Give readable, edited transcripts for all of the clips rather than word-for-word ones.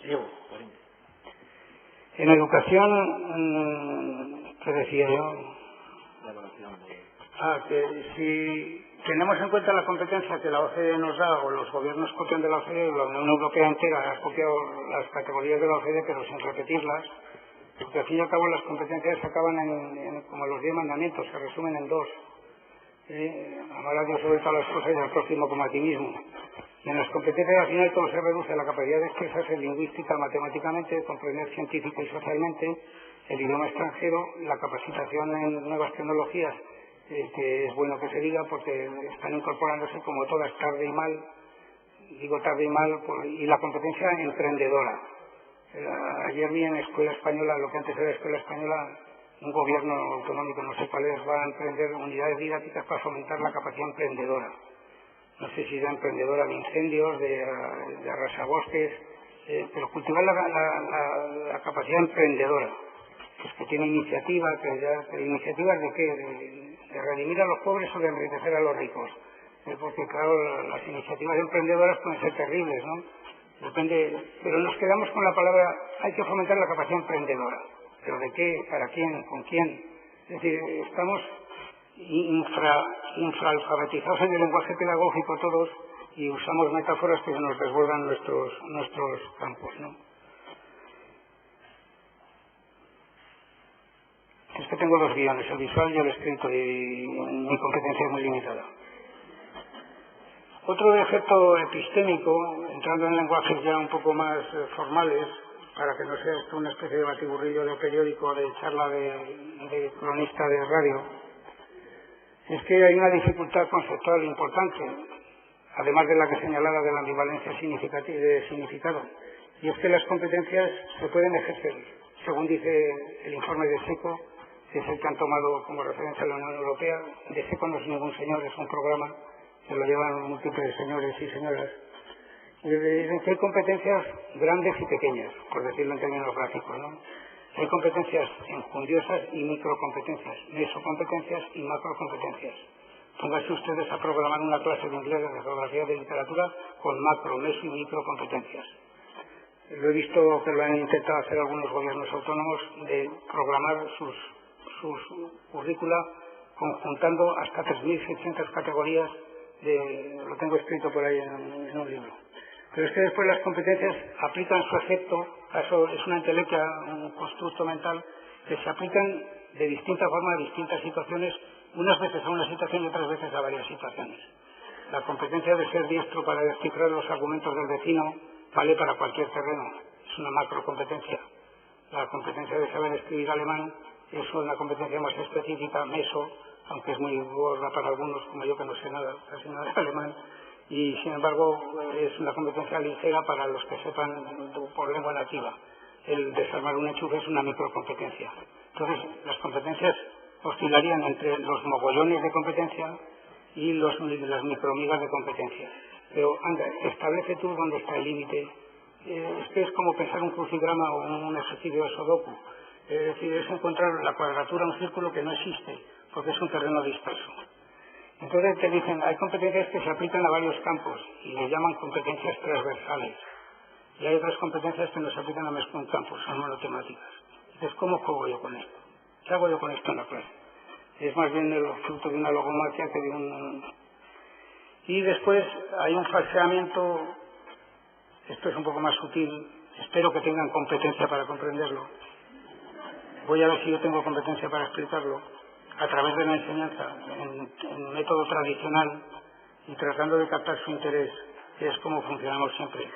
Diego, por ejemplo. En educación, ¿qué decía yo? La evaluación de... Que si tenemos en cuenta la competencia que la OCDE nos da, o los gobiernos copian de la OCDE, la Unión Europea entera ha copiado las categorías de la OCDE, pero sin repetirlas, porque al fin y al cabo las competencias se acaban como los 10 mandamientos, se resumen en 2. Amar a Dios sobre todas las cosas y al prójimo como a ti mismo. Y en las competencias al final todo se reduce a la capacidad de expresarse lingüística, matemáticamente, comprender científica y socialmente, el idioma extranjero, la capacitación en nuevas tecnologías, que es bueno que se diga porque están incorporándose como todas tarde y mal, digo tarde y mal, y la competencia emprendedora. Ayer vi en Escuela Española, lo que antes era Escuela Española, un gobierno autonómico, no sé cuál es, va a emprender unidades didácticas para fomentar la capacidad emprendedora. No sé si sea emprendedora de incendios, de arrasabosques, pero cultivar la capacidad emprendedora, pues que tiene iniciativa, ¿iniciativas de qué? De redimir a los pobres o de enriquecer a los ricos. Porque claro, las iniciativas emprendedoras pueden ser terribles, ¿no? Depende, pero nos quedamos con la palabra, hay que fomentar la capacidad emprendedora. ¿Pero de qué? ¿Para quién? ¿Con quién? Es decir, estamos infraalfabetizados en el lenguaje pedagógico todos y usamos metáforas que nos desbordan nuestros campos, ¿no? Es que tengo 2 guiones, el visual y el escrito, y mi competencia es muy limitada. Otro defecto epistémico, entrando en lenguajes ya un poco más formales, para que no sea esto una especie de batiburrillo de periódico, de charla de cronista de radio, es que hay una dificultad conceptual importante, además de la que señalaba de la ambivalencia de significado, y es que las competencias se pueden ejercer, según dice el informe de SECO, que es el que han tomado como referencia a la Unión Europea. De SECO no es ningún señor, es un programa que lo llevan múltiples señores y señoras. Dicen que hay competencias grandes y pequeñas, por decirlo en términos gráficos, ¿no? Hay competencias enjundiosas y microcompetencias, mesocompetencias y macrocompetencias. Pónganse ustedes a programar una clase de inglés, de geografía, de literatura con macro, meso y microcompetencias. Lo he visto que lo han intentado hacer algunos gobiernos autónomos, de programar sus currícula conjuntando hasta 3.600 categorías, lo tengo escrito por ahí en un libro. Pero es que después las competencias aplican su efecto, eso es una entelequia, un constructo mental, que se aplican de distinta forma a distintas situaciones, unas veces a una situación y otras veces a varias situaciones. La competencia de ser diestro para descifrar los argumentos del vecino vale para cualquier terreno, es una macrocompetencia. La competencia de saber escribir alemán es una competencia más específica, meso, aunque es muy gorda para algunos, como yo que no sé nada, casi nada de alemán, y sin embargo es una competencia ligera para los que sepan por lengua nativa. El desarmar un enchufe es una microcompetencia. Entonces las competencias oscilarían entre los mogollones de competencia y las micromigas de competencia. Pero anda, establece tú dónde está el límite. Es que es como pensar un crucigrama o un ejercicio de Sudoku. Es decir, es encontrar la cuadratura de un círculo que no existe, porque es un terreno disperso. Entonces te dicen, hay competencias que se aplican a varios campos y les llaman competencias transversales. Y hay otras competencias que no se aplican a más que un campo, son monotemáticas. Entonces, ¿cómo juego yo con esto? ¿Qué hago yo con esto en la clase? Es más bien el fruto de una logomaquia que de un... Y después hay un falseamiento, esto es un poco más sutil, espero que tengan competencia para comprenderlo. Voy a ver si yo tengo competencia para explicarlo a través de la enseñanza, en método tradicional y tratando de captar su interés, que es como funcionamos siempre,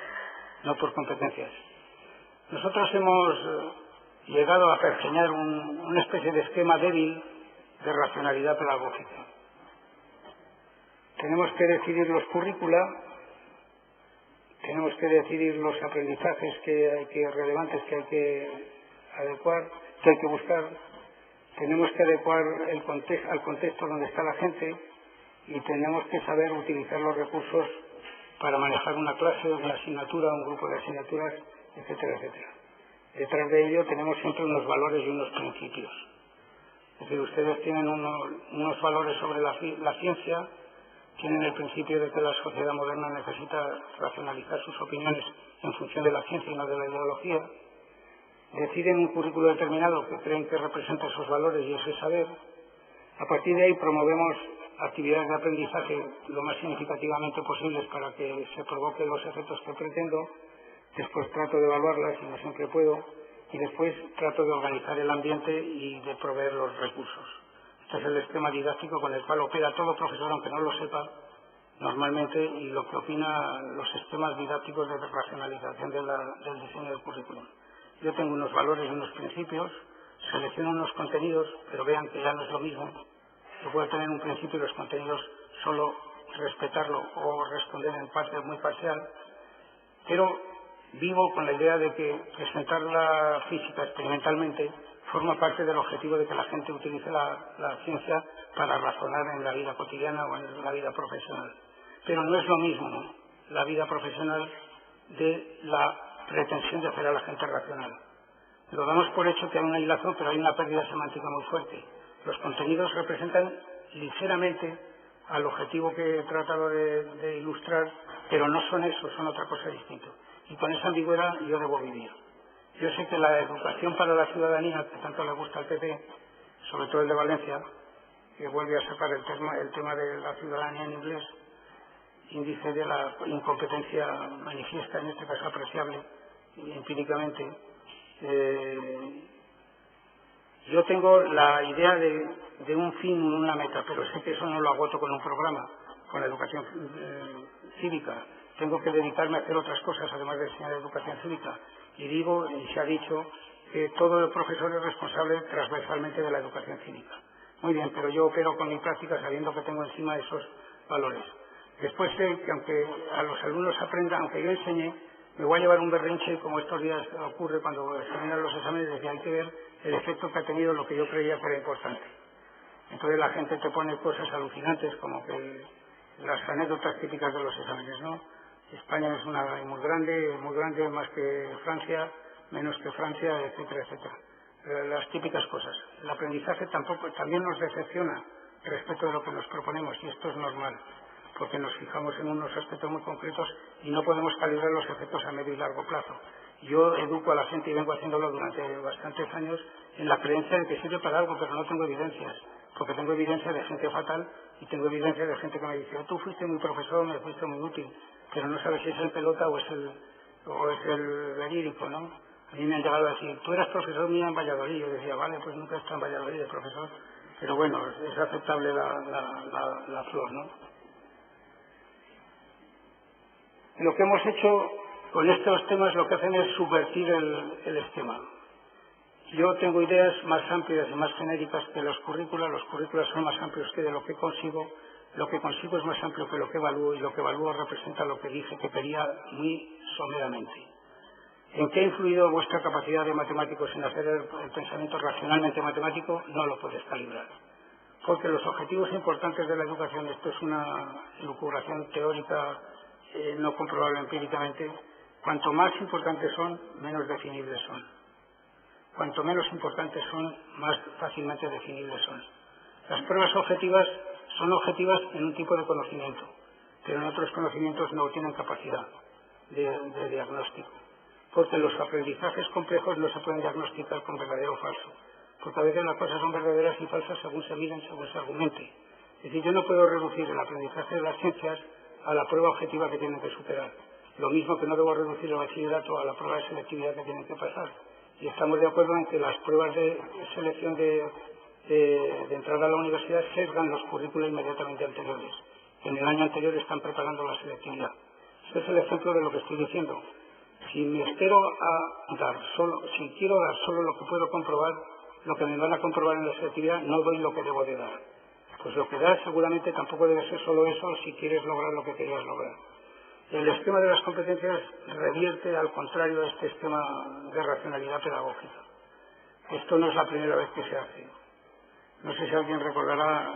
no por competencias. Nosotros hemos llegado a pergeñar una especie de esquema débil de racionalidad pedagógica. Tenemos que decidir los currícula, tenemos que decidir los aprendizajes relevantes que hay que adecuar, que hay que buscar, tenemos que adecuar al contexto donde está la gente y tenemos que saber utilizar los recursos para manejar una clase, una asignatura, un grupo de asignaturas, etcétera, etcétera. Detrás de ello tenemos siempre unos valores y unos principios. Es decir, ustedes tienen unos valores sobre la ciencia, tienen el principio de que la sociedad moderna necesita racionalizar sus opiniones en función de la ciencia y no de la ideología, deciden un currículo determinado que creen que representa esos valores y ese saber. A partir de ahí promovemos actividades de aprendizaje lo más significativamente posibles para que se provoquen los efectos que pretendo. Después trato de evaluarlas y no siempre puedo, y después trato de organizar el ambiente y de proveer los recursos. Este es el esquema didáctico con el cual opera todo profesor, aunque no lo sepa normalmente, y lo que opina los esquemas didácticos de racionalización del diseño del currículum. Yo tengo unos valores y unos principios, selecciono unos contenidos, pero vean que ya no es lo mismo. Yo puedo tener un principio y los contenidos solo respetarlo o responder en parte muy parcial, pero vivo con la idea de que presentar la física experimentalmente forma parte del objetivo de que la gente utilice la ciencia para razonar en la vida cotidiana o en la vida profesional. Pero no es lo mismo la vida profesional de la pretensión de hacer a la gente racional. Lo damos por hecho que hay una hilazón, pero hay una pérdida semántica muy fuerte. Los contenidos representan ligeramente al objetivo que he tratado de ilustrar, pero no son eso, son otra cosa distinta. Y con esa ambigüedad yo debo vivir. Yo sé que la educación para la ciudadanía, que tanto le gusta al PP, sobre todo el de Valencia, que vuelve a sacar el tema de la ciudadanía en inglés, índice de la incompetencia manifiesta, en este caso apreciable, empíricamente. Yo tengo la idea de un fin, una meta, pero sé que eso no lo agoto con un programa, con la educación cívica. Tengo que dedicarme a hacer otras cosas, además de enseñar educación cívica. Y digo, y se ha dicho, que todo el profesor es responsable transversalmente de la educación cívica. Muy bien, pero yo opero con mi práctica sabiendo que tengo encima esos valores. Después sé que aunque a los alumnos aprendan, aunque yo enseñe, me voy a llevar un berrinche, como estos días ocurre cuando examinan los exámenes, de que hay que ver el efecto que ha tenido lo que yo creía que era importante. Entonces la gente te pone cosas alucinantes, como que las anécdotas típicas de los exámenes, ¿no? España es muy grande más que Francia, menos que Francia, etcétera, etcétera. Las típicas cosas. El aprendizaje también nos decepciona respecto de lo que nos proponemos, y esto es normal, porque nos fijamos en unos aspectos muy concretos y no podemos calibrar los efectos a medio y largo plazo. Yo educo a la gente y vengo haciéndolo durante bastantes años en la creencia de que sirve para algo, pero no tengo evidencias, porque tengo evidencia de gente fatal y tengo evidencia de gente que me dice: tú fuiste muy profesor, me fuiste muy útil, pero no sabes si es el pelota o es el verídico, ¿no? A mí me han llegado a decir: tú eras profesor mío en Valladolid. Yo decía: vale, pues nunca he estado en Valladolid de profesor, pero bueno, es aceptable la flor, ¿no? Lo que hemos hecho con estos temas, lo que hacen es subvertir el esquema. Yo tengo ideas más amplias y más genéricas que los currículas son más amplios que de lo que consigo es más amplio que lo que evalúo, y lo que evalúo representa lo que dije que quería muy someramente. ¿En qué ha influido vuestra capacidad de matemáticos en hacer el pensamiento racionalmente matemático? No lo puedes calibrar. Porque los objetivos importantes de la educación, esto es una elucubración teórica no comprobable empíricamente, cuanto más importantes son, menos definibles son. Cuanto menos importantes son, más fácilmente definibles son. Las pruebas objetivas son objetivas en un tipo de conocimiento, pero en otros conocimientos no tienen capacidad de diagnóstico. Porque los aprendizajes complejos no se pueden diagnosticar con verdadero o falso. Porque a veces las cosas son verdaderas y falsas según se miren, según se argumente. Es decir, yo no puedo reducir el aprendizaje de las ciencias a la prueba objetiva que tienen que superar. Lo mismo que no debo reducir el bachillerato a la prueba de selectividad que tienen que pasar. Y estamos de acuerdo en que las pruebas de selección de entrada a la universidad sesgan los currículos inmediatamente anteriores. En el año anterior están preparando la selectividad. Este es el ejemplo de lo que estoy diciendo. Si quiero dar solo lo que puedo comprobar, lo que me van a comprobar en la selectividad, no doy lo que debo de dar. Pues lo que das seguramente tampoco debe ser solo eso si quieres lograr lo que querías lograr. El esquema de las competencias revierte al contrario de este esquema de racionalidad pedagógica. Esto no es la primera vez que se hace. No sé si alguien recordará